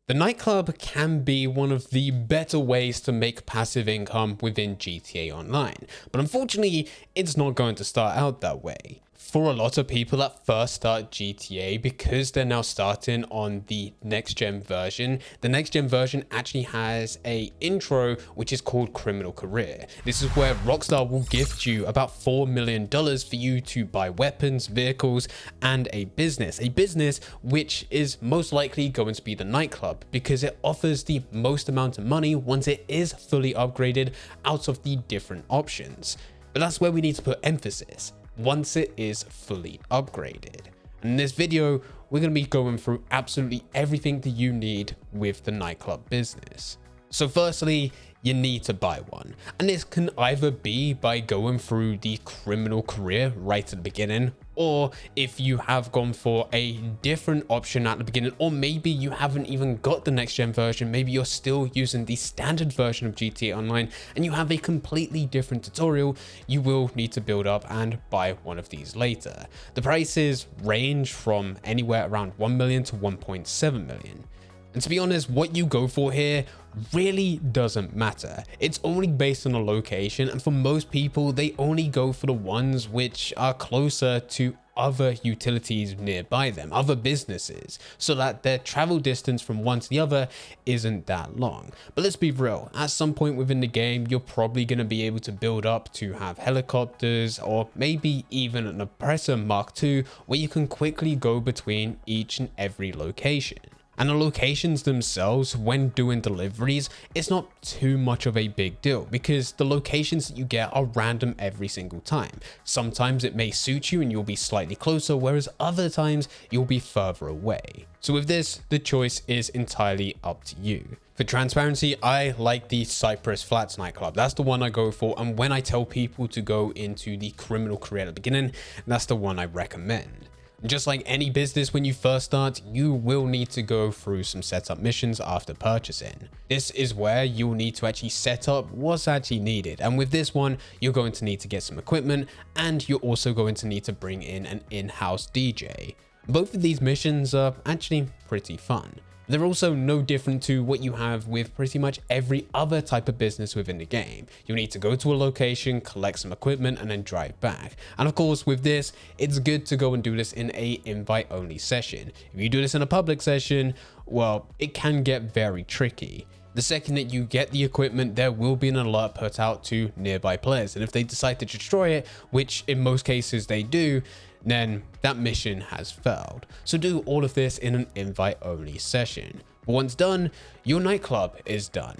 The nightclub can be one of the better ways to make passive income within GTA Online, but unfortunately, it's not going to start out that way. For a lot of people that first start GTA, because they're now starting on the next gen version, the next gen version actually has a intro which is called Criminal Career. This is where Rockstar will gift you about $4 million for you to buy weapons, vehicles, and a business which is most likely going to be the nightclub, because it offers the most amount of money once it is fully upgraded out of the different options. But that's where we need to put emphasis. Once it is fully upgraded. And in this video, we're going to be going through absolutely everything that you need with the nightclub business. So firstly, you need to buy one. And this can either be by going through the Criminal Career right at the beginning, or if you have gone for a different option at the beginning, or maybe you haven't even got the next gen version, maybe you're still using the standard version of GTA Online and you have a completely different tutorial, you will need to build up and buy one of these later. The prices range from anywhere around 1 million to 1.7 million. And to be honest, what you go for here really doesn't matter. It's only based on a location, and for most people, they only go for the ones which are closer to other utilities nearby them, other businesses, so that their travel distance from one to the other isn't that long. But let's be real, at some point within the game, you're probably going to be able to build up to have helicopters, or maybe even an Oppressor Mark II, where you can quickly go between each and every location. And the locations themselves, when doing deliveries, it's not too much of a big deal, because the locations that you get are random every single time. Sometimes it may suit you and you'll be slightly closer, whereas other times you'll be further away. So with this, the choice is entirely up to you. For transparency, I like the Cypress Flats nightclub. That's the one I go for, and when I tell people to go into the Criminal Career at the beginning, that's the one I recommend. Just like any business, when you first start, you will need to go through some setup missions after purchasing. This is where you'll need to actually set up what's actually needed. And with this one, you're going to need to get some equipment, and you're also going to need to bring in an in-house DJ. Both of these missions are actually pretty fun. They're also no different to what you have with pretty much every other type of business within the game. You'll need to go to a location, collect some equipment, and then drive back. And of course, with this, it's good to go and do this in a invite-only session. If you do this in a public session, well, it can get very tricky. The second that you get the equipment, there will be an alert put out to nearby players. And if they decide to destroy it, which in most cases they do, then that mission has failed. So do all of this in an invite-only session. But once done, your nightclub is done.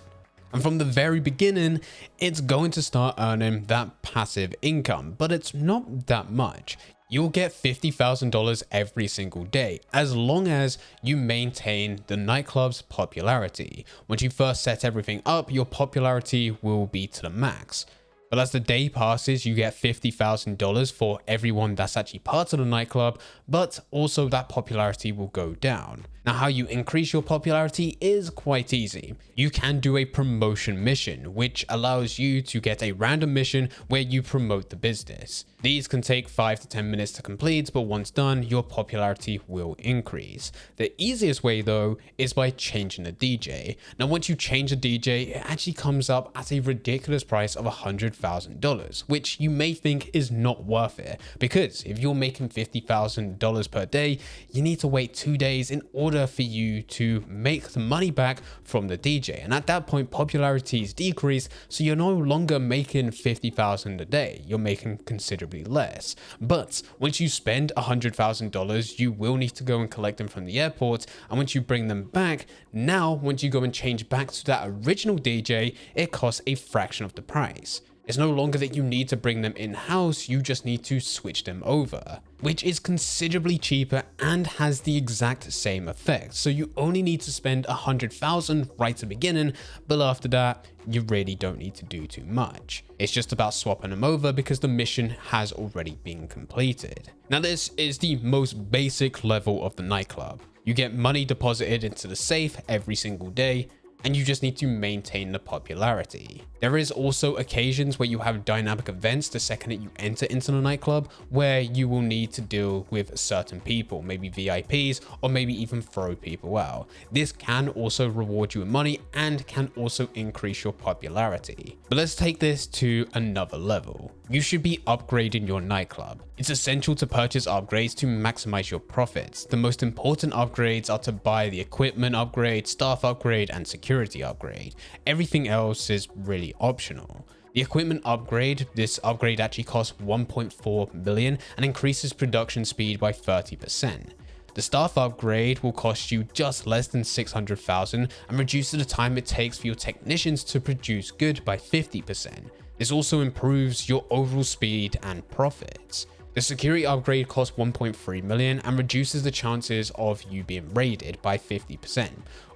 And from the very beginning, it's going to start earning that passive income, but it's not that much. You'll get $50,000 every single day, as long as you maintain the nightclub's popularity. Once you first set everything up, your popularity will be to the max. But as the day passes, you get $50,000 for everyone that's actually part of the nightclub, but also that popularity will go down. Now, how you increase your popularity is quite easy. You can do a promotion mission, which allows you to get a random mission where you promote the business. These can take 5 to 10 minutes to complete, but once done, your popularity will increase. The easiest way though is by changing the DJ. Now, once you change the DJ, it actually comes up at a ridiculous price of $100,000, which you may think is not worth it, because if you're making $50,000 per day, you need to wait 2 days in order for you to make the money back from the DJ. And at that point, popularity is decreased, so you're no longer making $50,000 a day. You're making considerably less. But once you spend $100,000, you will need to go and collect them from the airport. And once you bring them back, now once you go and change back to that original DJ, it costs a fraction of the price. It's no longer that you need to bring them in-house, you just need to switch them over, which is considerably cheaper and has the exact same effect. So you only need to spend $100,000 right at the beginning, but after that, you really don't need to do too much. It's just about swapping them over because the mission has already been completed. Now, this is the most basic level of the nightclub. You get money deposited into the safe every single day, and you just need to maintain the popularity. There is also occasions where you have dynamic events the second that you enter into the nightclub, where you will need to deal with certain people, maybe VIPs, or maybe even throw people out. This can also reward you with money and can also increase your popularity. But let's take this to another level. You should be upgrading your nightclub. It's essential to purchase upgrades to maximize your profits. The most important upgrades are to buy the equipment upgrade, staff upgrade, and security upgrade. Everything else is really optional. The equipment upgrade, this upgrade actually costs 1.4 million and increases production speed by 30%. The staff upgrade will cost you just less than 600,000 and reduces the time it takes for your technicians to produce good by 50%. This also improves your overall speed and profits. The security upgrade costs 1.3 million and reduces the chances of you being raided by 50%.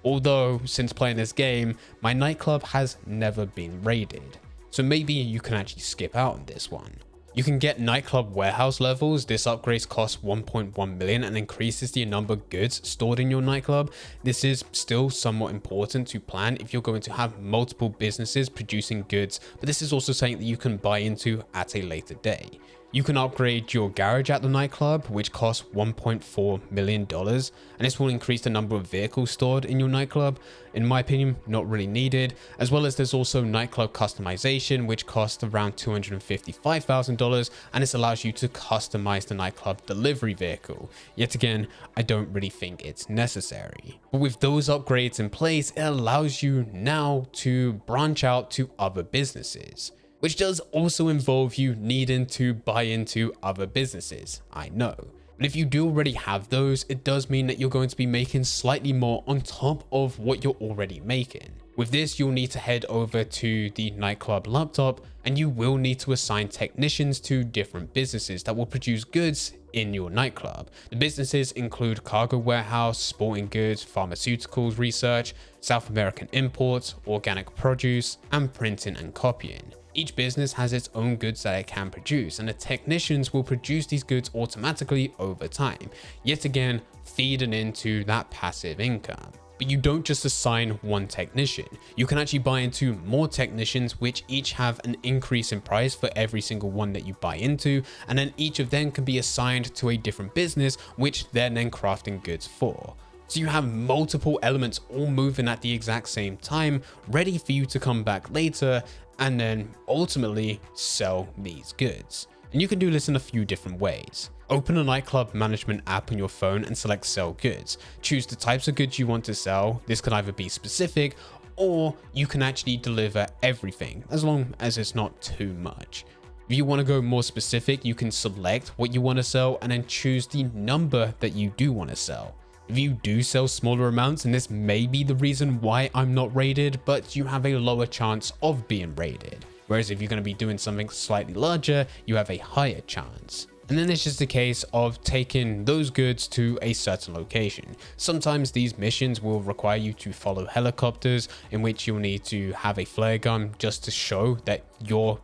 Although, since playing this game, my nightclub has never been raided. So maybe you can actually skip out on this one. You can get nightclub warehouse levels. This upgrade costs 1.1 million and increases the number of goods stored in your nightclub. This is still somewhat important to plan if you're going to have multiple businesses producing goods, but this is also something that you can buy into at a later day. You can upgrade your garage at the nightclub, which costs $1.4 million, and this will increase the number of vehicles stored in your nightclub. In my opinion, not really needed, as well as there's also nightclub customization, which costs around $255,000, and this allows you to customize the nightclub delivery vehicle. Yet again, I don't really think it's necessary. But with those upgrades in place, it allows you now to branch out to other businesses, which does also involve you needing to buy into other businesses, I know. But if you do already have those, it does mean that you're going to be making slightly more on top of what you're already making. With this, you'll need to head over to the nightclub laptop, and you will need to assign technicians to different businesses that will produce goods in your nightclub. The businesses include cargo warehouse, sporting goods, pharmaceuticals research, South American imports, organic produce, and printing and copying. Each business has its own goods that it can produce, and the technicians will produce these goods automatically over time, yet again feeding into that passive income. But you don't just assign one technician. You can actually buy into more technicians, which each have an increase in price for every single one that you buy into, and then each of them can be assigned to a different business, which they're then crafting goods for. So you have multiple elements all moving at the exact same time, ready for you to come back later and then ultimately sell these goods. And you can do this in a few different ways. Open a nightclub management app on your phone and select sell goods. Choose the types of goods you want to sell. This can either be specific, or you can actually deliver everything, as long as it's not too much. If you want to go more specific, you can select what you want to sell and then choose the number that you do want to sell. If you do sell smaller amounts, and this may be the reason why I'm not raided, but you have a lower chance of being raided. Whereas if you're going to be doing something slightly larger, you have a higher chance. And then it's just a case of taking those goods to a certain location. Sometimes these missions will require you to follow helicopters, in which you'll need to have a flare gun just to show that you're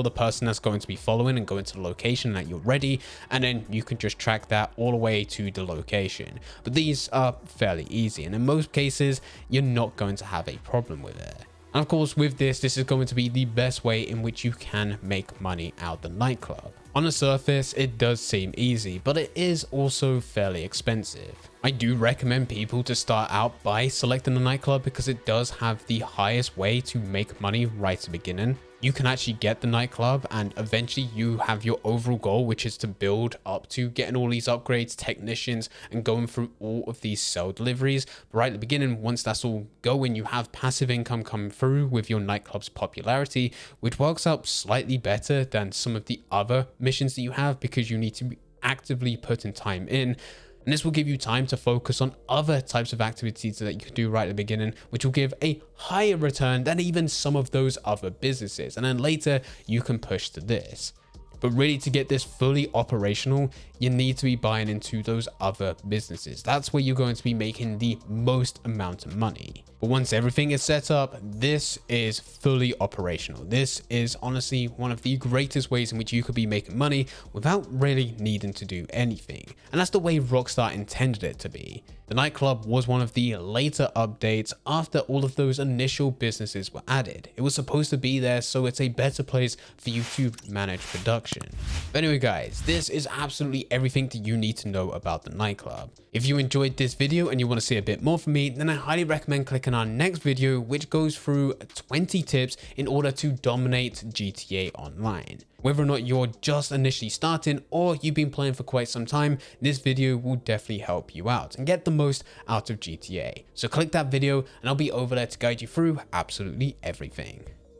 the person that's going to be following and going to the location that you're ready, and then you can just track that all the way to the location. But these are fairly easy, and in most cases you're not going to have a problem with it. And of course, with this is going to be the best way in which you can make money out the nightclub. On the surface, it does seem easy, but it is also fairly expensive. I do recommend people to start out by selecting the nightclub because it does have the highest way to make money right at the beginning. You can actually get the nightclub and eventually you have your overall goal, which is to build up to getting all these upgrades, technicians, and going through all of these cell deliveries. But right at the beginning, once that's all going, you have passive income come through with your nightclub's popularity, which works out slightly better than some of the other missions that you have because you need to be actively putting time in. And this will give you time to focus on other types of activities that you can do right at the beginning, which will give a higher return than even some of those other businesses. And then later you can push to this. But really, to get this fully operational, you need to be buying into those other businesses. That's where you're going to be making the most amount of money. But once everything is set up, this is fully operational. This is honestly one of the greatest ways in which you could be making money without really needing to do anything. And that's the way Rockstar intended it to be. The nightclub was one of the later updates after all of those initial businesses were added. It was supposed to be there so it's a better place for you to manage production. But anyway guys, this is absolutely everything that you need to know about the nightclub. If you enjoyed this video and you want to see a bit more from me, then I highly recommend clicking our next video, which goes through 20 tips in order to dominate GTA Online. Whether or not you're just initially starting or you've been playing for quite some time, this video will definitely help you out and get the most out of GTA. So click that video and I'll be over there to guide you through absolutely everything.